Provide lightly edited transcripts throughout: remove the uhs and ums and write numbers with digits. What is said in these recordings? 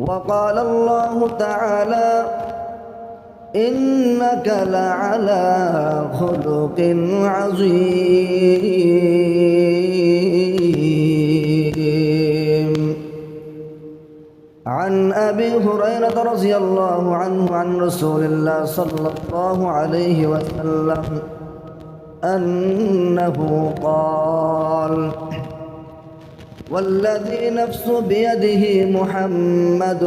وقال الله تعالى إنك لعلى خلق عظيم. عن أبي هريرة رضي الله عنه عن رسول الله صلى الله عليه وسلم أنه قال: والذي نفس بيده محمد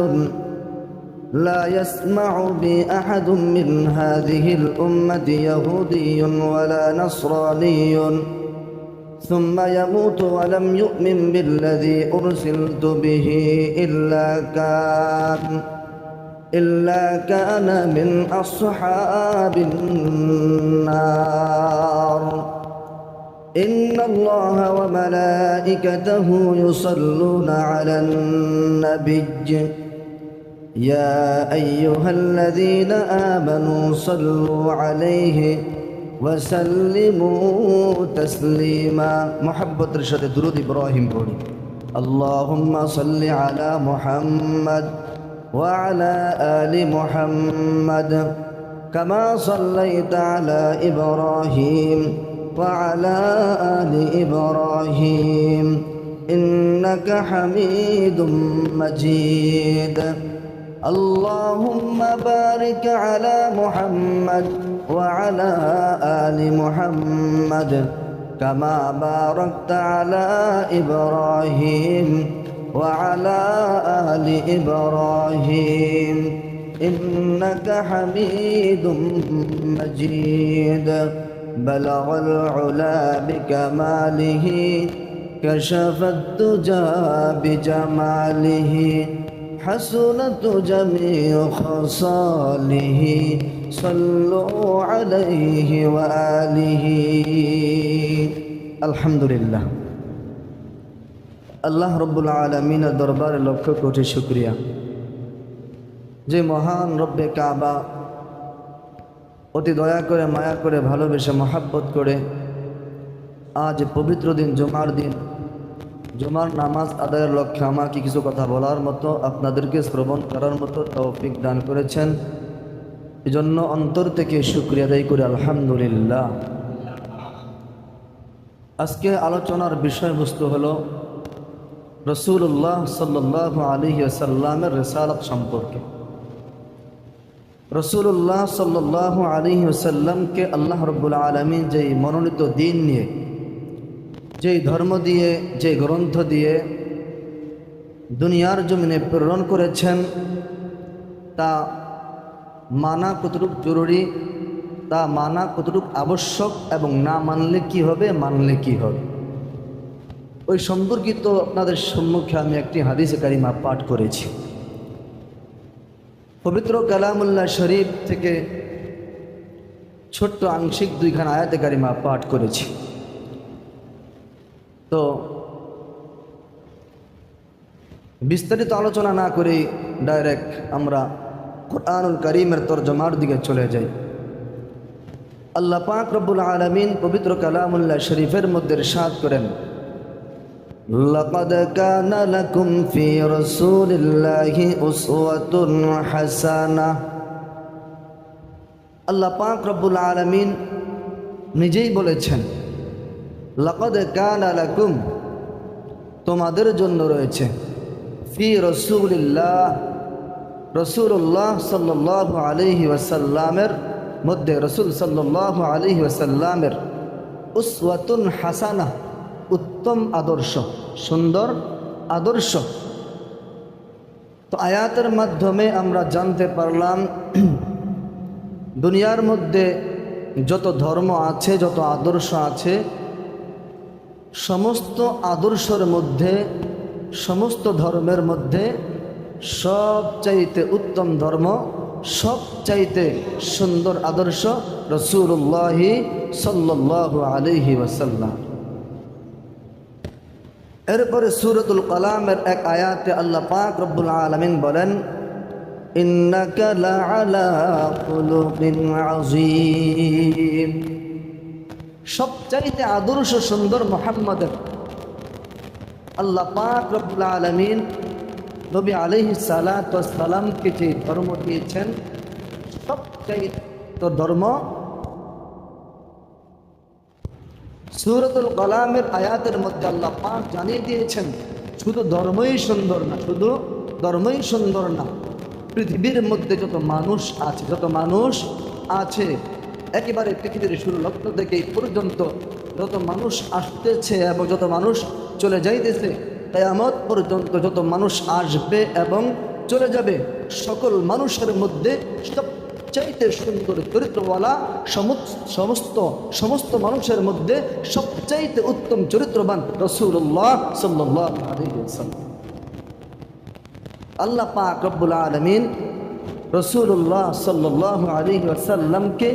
لا يسمع بي أحد من هذه الأمة يهودي ولا نصراني ثم يموت ولم يؤمن بالذي أرسلت به إلا كان من أصحاب النار. إن الله وملائكته يصلون على النبي يا أيها الذين آمنوا صلوا عليه وسلموا تسليما. محبة رشد درود إبراهيم بولي اللهم صل على محمد وعلى آل محمد كما صليت على إبراهيم وعلى آل إبراهيم إنك حميد مجيد. اللهم بارك على محمد وعلى آل محمد كما باركت على إبراهيم وعلى آل إبراهيم إنك حميد مجيد. بلغ العلا بكماله كشف الدجى بجماله حسنت جميع خصاله صلوا عليه وآله. الحمد لله. আল্লাহ রব্বুল আলামিনের দরবারে লক্ষ কোটি শুকরিয়া যে মহান রব্বে কাবা অতি দয়া করে মায়া করে ভালোবেসে মহাব্বত করে আজ পবিত্র দিন জুমার দিন জুমার নামাজ আদায়ের লক্ষ্যে আমাকে কিছু কথা বলার মতো আপনাদেরকে শ্রবণ করার মতো তৌফিক দান করেছেন। এজন্য অন্তর থেকে শুকরিয়া আদায় করি আলহামদুলিল্লাহ। আজকে আলোচনার বিষয়বস্তু হলো রাসূলুল্লাহ সাল্লাল্লাহু আলাইহি ওয়াসাল্লামের রিসালাত সম্পর্কে। রাসূলুল্লাহ সাল্লাল্লাহু আলাইহি ওয়াসাল্লামকে আল্লাহ রাব্বুল আলামিন যেই মনোনীত দিন নিয়ে, যেই ধর্ম দিয়ে, যে গ্রন্থ দিয়ে দুনিয়ার জমিনে প্রেরণ করেছেন তা মানা কতটুকু জরুরি, তা মানা কতটুকু আবশ্যক এবং না মানলে কি হবে, মানলে কি হবে, ওই সম্পর্কিত আপনাদের সম্মুখে আমি একটি হাদিসে কারিমা পাঠ করেছি। পবিত্র কালামুল্লাহ শরীফ থেকে ছোট্ট আংশিক দুইখানা আয়াতে কারিমা পাঠ করেছি। তো বিস্তারিত আলোচনা না করে ডাইরেক্ট আমরা কুরআনুল কারীমের তরজমার দিকে চলে যাই। আল্লাহ পাক রব্বুল আলামিন পবিত্র কালামুল্লাহ শরীফের মধ্যে ইরশাদ করেন, লাকাদ কানা লাকুম ফি রাসূলিল্লাহি উসওয়াতুন হাসানাহ। আল্লাহ পাক রব্বুল আলামিন নিজেই বলেছেন, লাকাদ কানা লাকুম, তোমাদের জন্য রয়েছে, ফি রাসূলিল্লাহ, রাসূলুল্লাহ সাল্লাল্লাহু আলাইহি ওয়াসাল্লামের মধ্যে, রাসূল সাল্লাল্লাহু আলাইহি ওয়াসাল্লামের উসওয়াতুন হাসানাহ, উত্তম আদর্শ, সুন্দর আদর্শ। তো আয়াতের মাধ্যমে আমরা জানতে পারলাম দুনিয়ার মধ্যে যত ধর্ম আছে, যত আদর্শ আছে, সমস্ত আদর্শের মধ্যে, সমস্ত ধর্মের মধ্যে সবচাইতে উত্তম ধর্ম, সবচাইতে সুন্দর আদর্শ রাসূলুল্লাহ সাল্লাল্লাহু আলাইহি ওয়াসাল্লাম। এরপরে সূরাতুল কালামের এক আয়াতে আল্লাহ পাক রব্বুল আলামিন বলেন, ইন্নাকা লাআলা খুলুকিন আযীম। সবচাইতে আদর্শ সুন্দর মুহাম্মদের আল্লাহ পাক রব্বুল আলামিন নবী আলাইহিস সালাতু ওয়াস সালামকে যে ধর্ম দিয়েছেন সবচাইতে ধর্ম সূরাতুল কালামের আয়াতের মধ্যে আল্লাহ পাক জানিয়ে দিয়েছেন শুধু ধর্মই সুন্দর না, শুধু ধর্মই সুন্দর না, পৃথিবীর মধ্যে যত মানুষ আছে একেবারে পৃথিবীর শুরু লগ্ন থেকে এই পর্যন্ত যত মানুষ আসতেছে এবং যত মানুষ চলে যাইতেছে, কিয়ামত পর্যন্ত যত মানুষ আসবে এবং চলে যাবে, সকল মানুষের মধ্যে সবচাইতে সুন্দর চরিত্রওয়ালা সমস্ত মানুষের মধ্যে সবচাইতে উত্তম চরিত্রবান রাসূলুল্লাহ সাল্লাল্লাহু আলাইহি ওয়াসাল্লাম। আল্লাহ পাক রব্বুল আলামিন রাসূলুল্লাহ সাল্লাল্লাহু আলাইহি ওয়াসাল্লামকে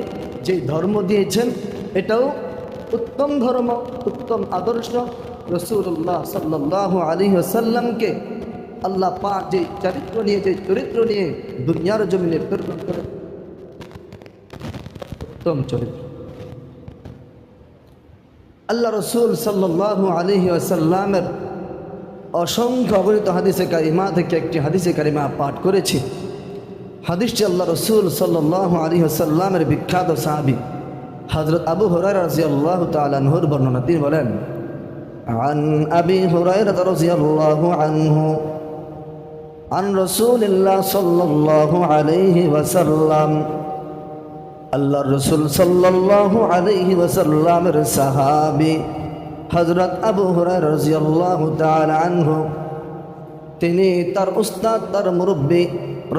যে ধর্ম দিয়েছেন এটাও উত্তম ধর্ম, উত্তম আদর্শ। রাসূলুল্লাহ সাল্লাল্লাহু আলাইহি ওয়াসাল্লামকে আল্লাহ পাক যে চরিত্র নিয়ে দুনিয়ার জমিনে প্রেরণ করেন, উত্তম চরিত্র। আল্লাহ রাসূল সাল্লাল্লাহু আলাইহি ওয়াসাল্লামের অসংখ্য অগণিত হাদিসে কারিমা থেকে একটি হাদিসে কারিমা পাঠ করেছি। হাদিসটি আল্লাহ রাসূল সাল্লাল্লাহু আলাইহি ওয়াসাল্লামের বিখ্যাত সাহাবী হযরত আবু হুরায়রা রাদিয়াল্লাহু তাআলা আনহুর বর্ণনা। তিনি বলেন, আন আবি হুরায়রা রাদিয়াল্লাহু আনহু আন রাসূলিল্লাহ সাল্লাল্লাহু আলাইহি ওয়াসাল্লাম, আল্লাহর রাসূল সাল্লাল্লাহু আলাইহি ওয়াসাল্লামের সাহাবী হযরত আবু হুরায়রা রাদিয়াল্লাহু তাআলা আনহু, তিনি তার উস্তাদ, তার মুরব্বী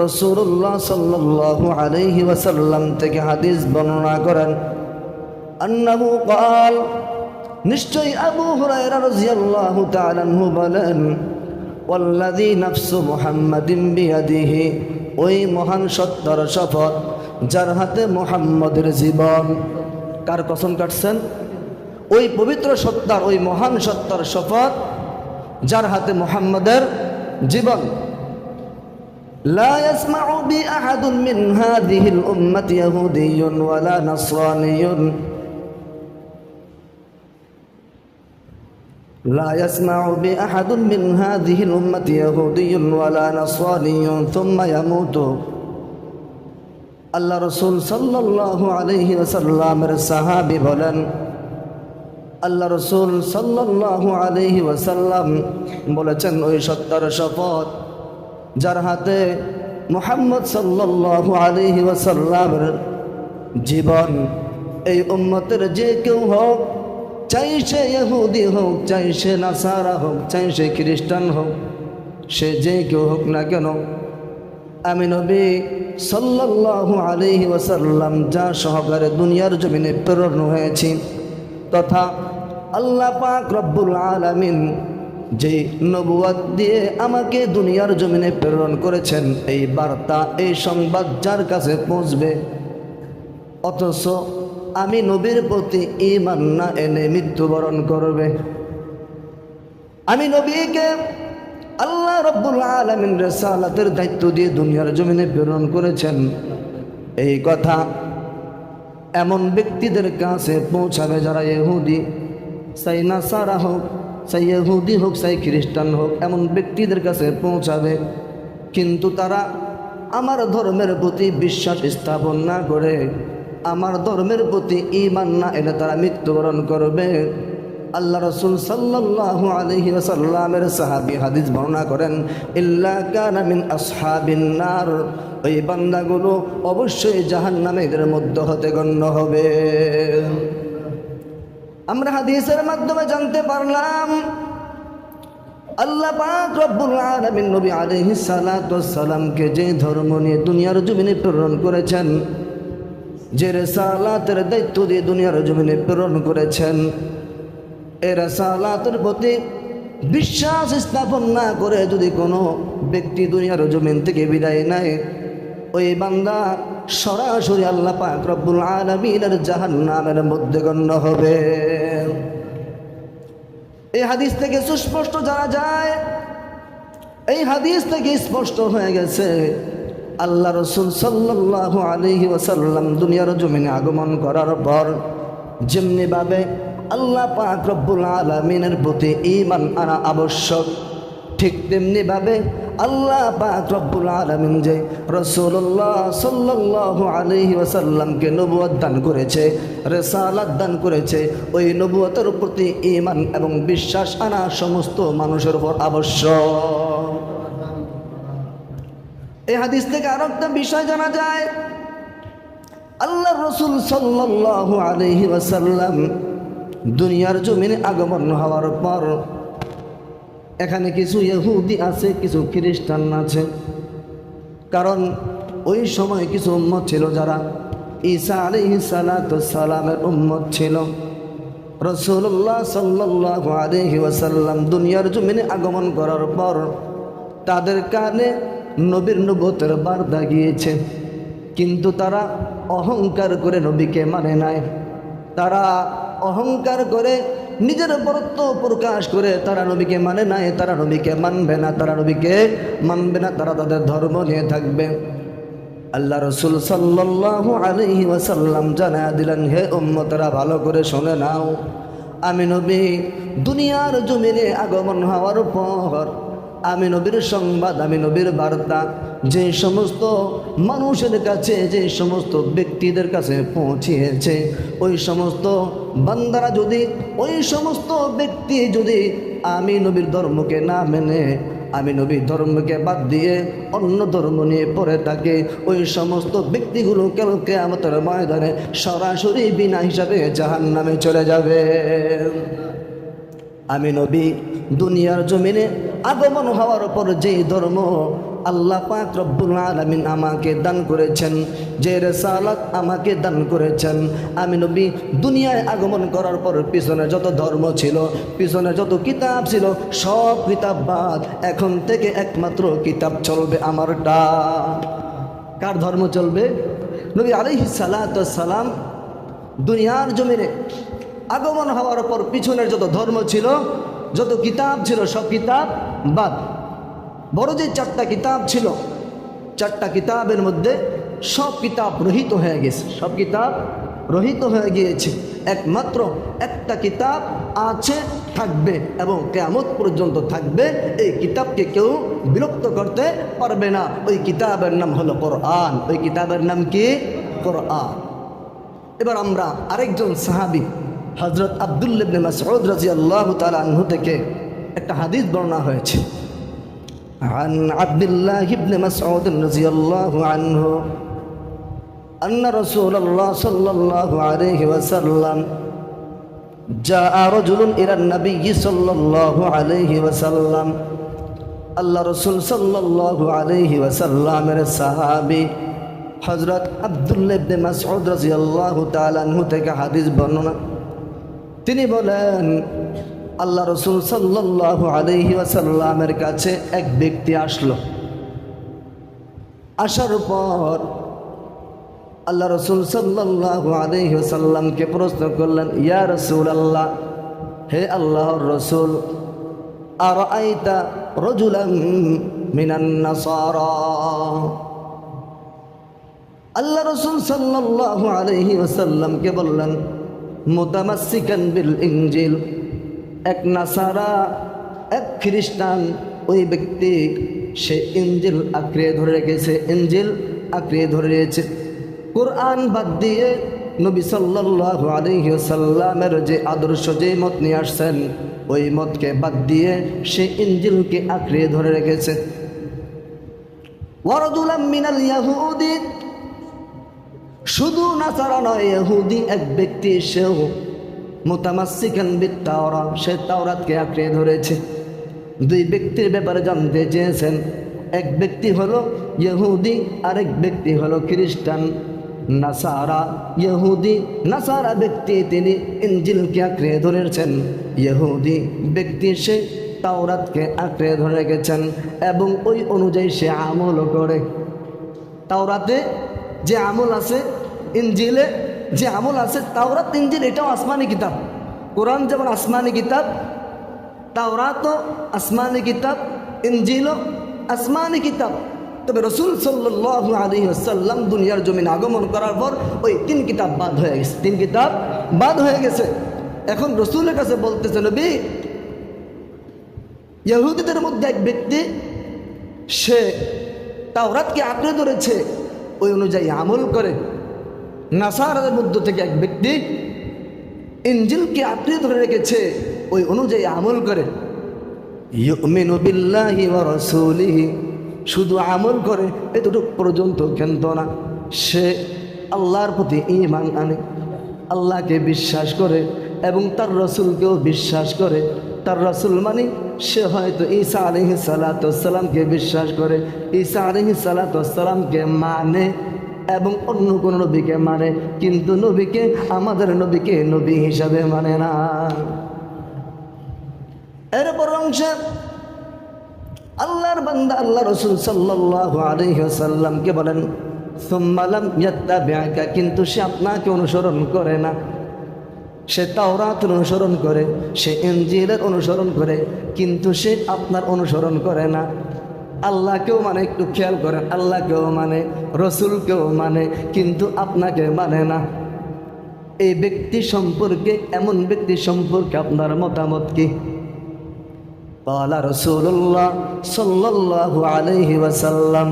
রাসূলুল্লাহ সাল্লাল্লাহু আলাইহি ওয়াসাল্লাম থেকে হাদিস বর্ণনা করেন। আন্নাহু ক্বাল, নিশ্চয়ই আবু হুরায়রা রাদিয়াল্লাহু তাআলা আনহু বলেন, ওয়াল্লাযী নাফসু মুহাম্মাদিন বিয়াদিহি, ওই মহান সত্তার শপথ যার হাতে মুহাম্মদের জীবন। কার কসম কাটছেন? ওই পবিত্র সত্তার, ওই মহান সত্তার শপথ যার হাতে মুহাম্মদের জীবন। লা ইয়াসমাউ বি আহাদুন মিন হাযিহিল উম্মতি ইয়াহুদিয়্যুন ওয়ালা নাসরানিয়্যুন, লা ইয়াসমাউ বি আহাদুন মিন হাযিহিল উম্মতি ইয়াহুদিয়্যুন ওয়ালা নাসরানিয়্যুন থুম্মা ইয়ামুতু। আল্লাহ রাসূল সাল্লাল্লাহু আলাইহি ওয়াসাল্লামের সাহাবী বলেন, আল্লাহ রাসূল সাল্লাল্লাহু আলাইহি ওয়াসাল্লাম বলেছেন, ওই সত্তার শপথ যার হাতে মুহাম্মদ সাল্লাল্লাহু আলাইহি ওয়াসাল্লামের জীবন, এই উম্মতের যে কেউ হোক, চাই সে ইহুদি হোক, চাই সে নাসারা হোক, চাই সে খ্রিস্টান হোক, সে যে কেউ হোক না কেন, আমি নবী সাল্লাল্লাহু আলাইহি ওয়াসাল্লাম যা সহকারে দুনিয়ার জমিনে প্রেরণ হয়েছি, তথা আল্লাহ পাক রব্বুল আলামিন যে নবুয়ত দিয়ে আমাকে দুনিয়ার জমিনে প্রেরণ করেছেন, এই বার্তা, এই সংবাদ যার কাছে পৌঁছবে, অথচ আমি নবীর প্রতি ঈমান না এনে মৃত্যুবরণ করবে, আমি নবীকে আল্লাহ রব্বুল আলামিন রিসালাতের দায়িত্ব দিয়ে দুনিয়ার জমিনে প্রেরণ করেছেন, এই কথা এমন ব্যক্তিদের কাছে পৌঁছাবে যারা ইহুদি, চাই নাসারা হোক, চাই ইহুদি হোক, চাই খ্রিস্টান হোক, এমন ব্যক্তিদের কাছে পৌঁছাবে, কিন্তু তারা আমার ধর্মের প্রতি বিশ্বাস স্থাপন না করে, আমার ধর্মের প্রতি ঈমান না এলে তারা মৃত্যুবরণ করবে। আল্লাহ রাসূল সাল্লাল্লাহু আলাইহি ওয়াসাল্লামের সাহাবী হাদিস বর্ণনা করেন, ইল্লা কানা মিন আসহাবিন নার, ওই বান্দাগুলো অবশ্যই জাহান্নামীদের মধ্য হতে গণ্য হবে। আমরা হাদিসের মাধ্যমে জানতে পারলাম আল্লাহ পাক রব্বুল আলামিন নবী আলাইহিস সালাতু ওয়াস সালামকে যে ধর্ম নিয়ে দুনিয়ার জমিনে প্রেরণ করেছেন, যে রিসালাতের দায়িত্ব দিয়ে দুনিয়ার জমিনে প্রেরণ করেছেন, এই রিসালাতের প্রতি বিশ্বাস স্থাপন না করে যদি কোনো ব্যক্তি দুনিয়ার জমিন থেকে বিদায় নেয়, ওই বান্দা সরাসরি আল্লাহ পাক রব্বুল আলামিনের জাহান্নামের মধ্যে গণ্য হবে। এই হাদিস থেকে সুস্পষ্ট জানা যায়, এই হাদিস থেকে স্পষ্ট হয়ে গেছে আল্লাহ রাসূল সাল্লাল্লাহু আলাইহি ওয়াসাল্লাম দুনিয়ার জমিনে আগমন করার পর যেমনিভাবে আল্লাহ পাক রব্বুল আলামিনের প্রতি ঈমান আনা আবশ্যক, ঠিক তেমনিভাবে আল্লাহ পাক রব্বুল আলামিন যে রাসূলুল্লাহ সাল্লাল্লাহু আলাইহি ওয়াসাল্লামকে নবুয়ত দান করেছে, রিসালাত দান করেছে, ওই নবুয়তের প্রতি ঈমান এবং বিশ্বাস আনা সমস্ত মানুষের উপর আবশ্যক। এই হাদিস থেকে আরো একটা বিষয় জানা যায়, আল্লাহর রাসূল সাল্লাল্লাহু আলাইহি ওয়াসাল্লাম দুনিয়ার জমিনে আগমন হওয়ার পর এখানে কিছু ইহুদি আছে, কিছু খ্রিস্টান আছে। কারণ ওই সময় কিছু উম্মত ছিল যারা ঈসা আলাইহিস সালাতু সালামের উম্মত ছিল। রাসূলুল্লাহ সাল্লাল্লাহু আলাইহি ওয়াসাল্লাম দুনিয়ার জমিনে আগমন করার পর তাদের কানে নবীর নবুয়তের বার্তা গিয়েছে, কিন্তু তারা অহংকার করে নবীকে মানে নাই। তারা অহংকার করে নিজের বরত্ব প্রকাশ করে তারা নবীকে মানে নাই, তারা নবীকে মানবে না, তারা নবীকে মানবে না, তারা তাদের ধর্ম নিয়ে থাকবে। আল্লাহ রাসূল সাল্লাল্লাহু আলাইহি ওয়াসাল্লাম জানায়া দিলেন, হে উম্মতরা ভালো করে শুনে নাও, আমি নবী দুনিয়ার জমিনে আগমন হওয়ার পর আমি নবীর সংবাদ, আমি নবীর বার্তা যে সমস্ত মানুষের কাছে, যে সমস্ত ব্যক্তিদের কাছে পৌঁছিয়েছে, ওই সমস্ত বান্দারা যদি, ওই সমস্ত ব্যক্তি যদি আমি নবীর ধর্মকে না মেনে, আমি নবীর ধর্মকে বাদ দিয়ে অন্য ধর্ম নিয়ে পড়ে থাকে, ওই সমস্ত ব্যক্তিগুলো কেন কিয়ামতের ময়দানে সরাসরি বিনা হিসাবে জাহান্নামে চলে যাবে। আমি নবী দুনিয়ার জমিনে আগমন হওয়ার পর যেই ধর্ম আল্লাহ পাক রব্বুল আলামিন আমাকে দান করেছেন, যে রিসালাত আমাকে দান করেছেন, আমি নবী দুনিয়ায় আগমন করার পর পিছনে যত ধর্ম ছিল, পিছনে যত কিতাব ছিল, সব কিতাব বাদ, এখন থেকে একমাত্র কিতাব চলবে আমারটা। কার ধর্ম চলবে? নবী আলাইহিস সালাতু সালাম দুনিয়ার জমিনে আগমন হওয়ার পর পিছনের যত ধর্ম ছিল, যত কিতাব ছিল, সব কিতাব বাদ। বড় যে 4টা কিতাব ছিল, 4টা কিতাবের মধ্যে সব কিতাব রহিত হয়ে গেছে, সব কিতাব রহিত হয়ে গিয়েছে। একমাত্র একটা কিতাব আছে, থাকবে এবং কিয়ামত পর্যন্ত থাকবে। এই কিতাবকে কেউ বিলুপ্ত করতে পারবে না। ওই কিতাবের নাম হলো কোরআন। ওই কিতাবের নাম কি? কোরআন। এবার আমরা আরেকজন সাহাবী হযরত আব্দুল্লাহ ইবনে মাসউদ রাদিয়াল্লাহু তাআলা আনহু থেকে একটা হাদিস বর্ণনা হয়েছে। عن عبد الله بن مسعود رضي الله عنه أن رسول الله صلى الله عليه وسلم جاء رجل إلى النبي صلى الله عليه وسلم আল্লাহ রাসূল সাল্লাল্লাহু আলাইহি ওয়াসাল্লামের সাহাবী হযরত আব্দুল্লাহ ইবনে মাসউদ রাদিয়াল্লাহু তাআলা আনহু থেকে হাদিস বর্ণনা। তিনি বলেন, আল্লাহ রাসূল সাল্লাল্লাহু আলাইহি ওয়াসাল্লামের কাছে এক ব্যক্তি আসলো। আসার পর আল্লাহ রাসূল সাল্লাল্লাহু আলাইহি ওয়াসাল্লামকে প্রশ্ন করলেন, ইয়া রাসূলুল্লাহ, হে আল্লাহর রাসূল, আরাআইতা রাজুলান মিনান নাসারা। আল্লাহ রাসূল সাল্লাল্লাহু আলাইহি ওয়াসাল্লামকে বললেন, মুতামাসসিকান বিল ইনজিল, এক নাসারা, এক খ্রিস্টান, ওই ব্যক্তি সে ইনজিল আঁকড়ে ধরে রেখেছে, ইনজিল আঁকড়ে ধরে রয়েছে। কোরআন বাদ দিয়ে নবী সাল্লাল্লাহু আলাইহি ওয়াসাল্লামের যে আদর্শ, যে মত নিয়ে আসছেন, ওই মতকে বাদ দিয়ে সে ইনজিলকে আঁকড়ে ধরে রেখেছে। ওয়ারাজুলাম মিনাল ইয়াহুদি, শুধু নাসারা নয়, ইহুদি এক ব্যক্তি, সেও মুতামাসসিকান বিত-তাওরাত, সে তাওরাতকে আঁকড়ে ধরেছে। দুই ব্যক্তির ব্যাপারে জানতে চেয়েছেন, এক ব্যক্তি হলো ইহুদি, আরেক ব্যক্তি হলো খ্রিস্টান। নাসারা, ইহুদি নাসারা ব্যক্তি তিনি ইনজিলকে আঁকড়ে ধরেছেন, ইহুদি ব্যক্তি সে তাওরাতকে আঁকড়ে ধরে রেখেছেন এবং ওই অনুযায়ী সে আমল করে। তাওরাতে যে আমল আছে, ইনজিলে যে আমল আছে, তাওরাত ইনজিল এটাও আসমানি কিতাব। কোরআন যেমন আসমানি কিতাব, তাওরাতও আসমানি কিতাব, ইনজিলও আসমানি কিতাব। তবে রাসূল সাল্লাল্লাহু আলাইহি ওয়াসাল্লাম দুনিয়ার জমিনে আগমন করার পর ওই 3 কিতাব বাদ হয়ে গেছে, 3 কিতাব বাদ হয়ে গেছে। এখন রাসূলের কাছে বলতেছে, নবী ইহুদিদের মধ্যে এক ব্যক্তি, সে তাওরাতকে আঁকড়ে ধরেছে, ওই অনুযায়ী আমল করে। নাসারাদের মধ্য থেকে এক ব্যক্তি ইনজিলকে আঁকড়ে ধরে রেখেছে, ওই অনুযায়ী আমল করে। ইউমিনু বিল্লাহি ওয়া রাসূলিহি, শুধু আমল করে এতটুকু পর্যন্ত ক্ষান্ত না, সে আল্লাহর প্রতি ঈমান আনে, আল্লাহকে বিশ্বাস করে এবং তার রসুলকেও বিশ্বাস করে। তার রসুল মানে সে হয়তো ঈসা আলাইহিস সালাতু ওয়াস সালামকে বিশ্বাস করে, ঈসা আলাইহিস সালাতু ওয়াস সালামকে মানে এবং অন্য কোনো নবীকে মানে, কিন্তু নবীকে, আমাদের নবীকে নবী হিসাবে মানে না। এরপর অংশে আল্লাহর বান্দা আল্লাহ রসুল সাল্লাল্লাহু আলাইহি ওয়াসাল্লামকে বলেন সুম্মা লাম ইয়াত্তাবি'কা, কিন্তু সে আপনাকে অনুসরণ করে না। সে তাওরাতের অনুসরণ করে, সে ইনজিলের অনুসরণ করে, কিন্তু সে আপনার অনুসরণ করে না। আল্লাহকেও মানে, একটু খেয়াল করেন, আল্লাহকেও মানে, রসুলকেও মানে, কিন্তু আপনাকে মানে না। এই ব্যক্তি সম্পর্কে, এমন ব্যক্তি সম্পর্কে আপনার মতামত কি? ক্বালা রাসূলুল্লাহ সাল্লাল্লাহু আলাইহি ওয়াসাল্লাম,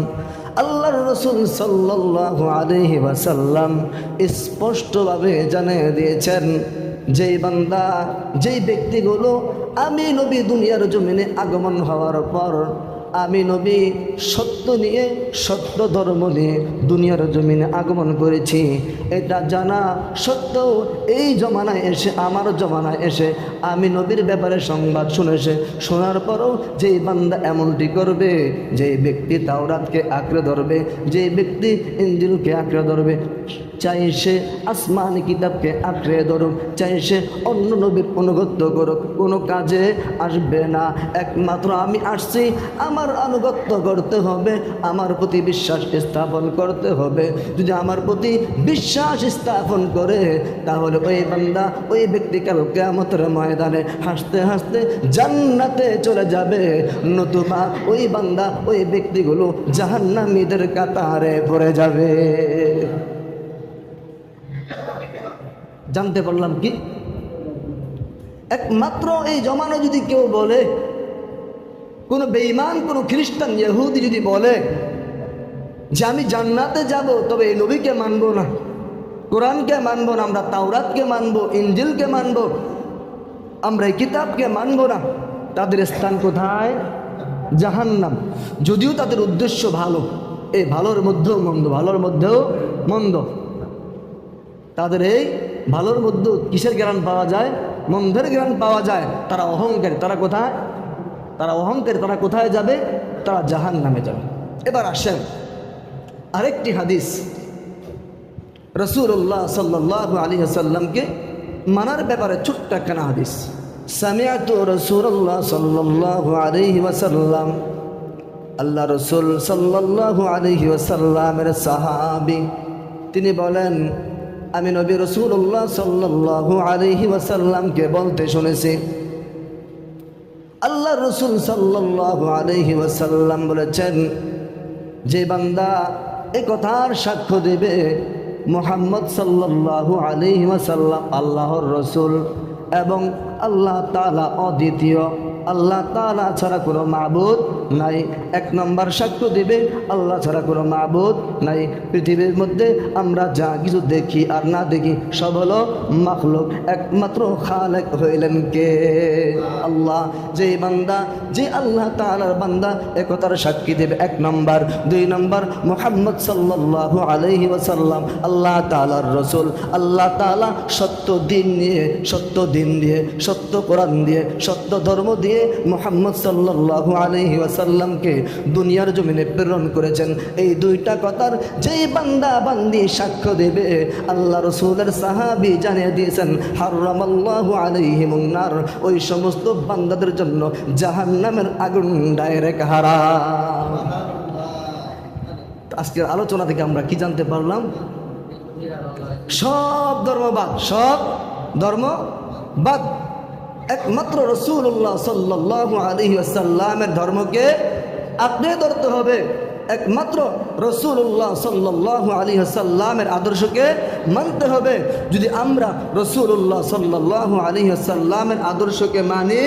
আল্লাহর রাসূল সাল্লাল্লাহু আলাইহি ওয়াসাল্লাম স্পষ্টভাবে জানিয়ে দিয়েছেন, যেই বান্দা, যেই ব্যক্তিগুলো আমি নবী দুনিয়ার জমিনে আগমন হওয়ার পর, আমি নবী সত্য নিয়ে, সত্য ধর্ম নিয়ে দুনিয়ার জমিনে আগমন করেছি, এটা জানা সত্ত্বেও এই জমানায় এসে, আমার জমানায় এসে আমি নবীর ব্যাপারে সংবাদ শুনেছে, শোনার পরও যেই বান্দা এমনটি করবে, যেই ব্যক্তি তাওরাতকে আঁকড়ে ধরবে, যেই ব্যক্তি ইনজিলকে আঁকড়ে ধরবে, চাই সে আসমানি কিতাবকে আঁকড়ে ধরুক, চাই সে অন্য নবীর অনুগত্য করুক, কোনো কাজে আসবে না। একমাত্র আমি আসছি, আমার আনুগত্য করতে হবে, আমার প্রতি বিশ্বাস স্থাপন করতে হবে। যদি আমার প্রতি বিশ্বাস স্থাপন করে, তাহলে ওই বান্দা, ওই ব্যক্তি কাল কিয়ামতের ময়দানে হাসতে হাসতে জান্নাতে চলে যাবে, নতুবা ওই বান্দা, ওই ব্যক্তিগুলো জাহান্নামীদের কাতারে পড়ে যাবে। জানতে পারলাম কি? একমাত্র এই জমানো যদি কেউ বলে, কোনো বেঈমান, কোনো খ্রিস্টান, ইহুদি যদি বলে যে আমি জান্নাতে যাব, তবে এই নবীকে মানবো না, কোরআনকে মানবো না, আমরা তাওরাতকে মানবো, ইনজিলকে মানবো, আমরা এই কিতাবকে মানবো না, তাদের স্থান কোথায়? জাহান্নাম। যদিও তাদের উদ্দেশ্য ভালো, এই ভালোর মধ্যেও মন্দ, ভালোর মধ্যেও মন্দ। তাদের এই ভালোর মধ্যে কিসের জ্ঞান পাওয়া যায়? মন্দের জ্ঞান পাওয়া যায়। তারা অহংকারী। তারা কোথায়? তারা অহংকারী। তারা কোথায় যাবে? তারা জাহান্নামে যাবে। এবার আসেন আরেকটি হাদিস, রাসূলুল্লাহ সাল্লাল্লাহু আলাইহি ওয়াসাল্লামকে মানার ব্যাপারে ছোট্ট একখানা হাদিস। সামিআতু রাসূলুল্লাহ সাল্লাল্লাহু আলাইহি ওয়াসাল্লাম, আল্লাহ রসুল সাল্লাল্লাহু আলাইহি ওয়াসাল্লামের সাহাবী, তিনি বলেন, আমি নবী রাসূলুল্লাহ সাল্লাল্লাহু আলাইহি ওয়াসাল্লামকে বলতে শুনেছি, আল্লাহ রসুল সাল্লাল্লাহু আলাইহি ওয়াসাল্লাম বলেছেন, যে বান্দা এই কথার সাক্ষ্য দেবে মুহাম্মদ সাল্লাল্লাহু আলাইহি ওয়াসাল্লাম আল্লাহর রসুল এবং আল্লাহ তাআলা অদ্বিতীয়, আল্লাহ তাআলা ছাড়া কোনো মাবুদ নাই। এক নম্বর সাক্ষ্য দেবে আল্লাহ ছাড়া কোনো মাবুদ নাই। পৃথিবীর মধ্যে আমরা যা কিছু দেখি আর না দেখি সব হলো মাখলুক, একমাত্র খালেক হইলেন কে? আল্লাহ। যে বান্দা, যে আল্লাহ তাআলার বান্দা একথার সাক্ষী দেবে, এক নম্বর। দুই নম্বর, মুহাম্মদ সাল্লাল্লাহু আলাইহি ওয়াসাল্লাম আল্লাহ তাআলার রসুল। আল্লাহ তাআলা সত্য দিন নিয়ে, সত্য দিন দিয়ে, সত্য কোরআন দিয়ে, সত্য ধর্ম দিয়ে মুহাম্মদ সাল্লাল্লাহু আলাইহি ওয়াসাল্লামকে দুনিয়ার জমিনে প্রেরণ করেছেন। এই দুইটা কথার যেই বান্দা বান্দি সাক্ষ্য দেবে, আল্লাহ রসুলের সাহাবী জানিয়ে দিয়েছেন, হারামাল্লাহু আলাইহিমুন নার, ওই সমস্ত বান্দাদের জন্য জাহান্নামের আগুন ডাইরেক্ট হারাম। আজকের আলোচনা থেকে আমরা কি জানতে পারলাম? সব ধর্মবাদ, সব ধর্মবাদ, একমাত্র রাসূলুল্লাহ সাল্লাল্লাহু আলাইহি ওয়াসাল্লামের ধর্মকে আঁকড়ে ধরতে হবে, একমাত্র রাসূলুল্লাহ সাল্লাল্লাহু আলাইহি ওয়াসাল্লামের আদর্শকে মানতে হবে। যদি আমরা রাসূলুল্লাহ সাল্লাল্লাহু আলাইহি ওয়াসাল্লামের আদর্শকে মানি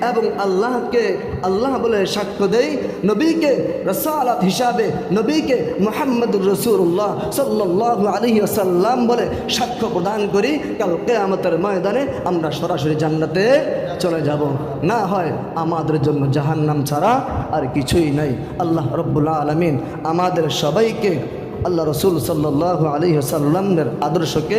এবং আল্লাহকে আল্লাহ বলে সাক্ষ্য দেই, নবীকে রাসালাত হিসাবে, নবীকে মুহাম্মদুর রাসূলুল্লাহ সাল্লাল্লাহু আলাইহি ওয়াসাল্লাম বলে সাক্ষ্য প্রদান করি, কাল কিয়ামতের ময়দানে আমরা সরাসরি জান্নাতে চলে যাব। না হয় আমাদের জন্য জাহান্নাম ছাড়া আর কিছুই নাই। আল্লাহ রব্বুল আলামিন আমাদের সবাইকে আল্লাহ রসুল সাল্লাল্লাহু আলাইহি ওয়াসাল্লামের আদর্শকে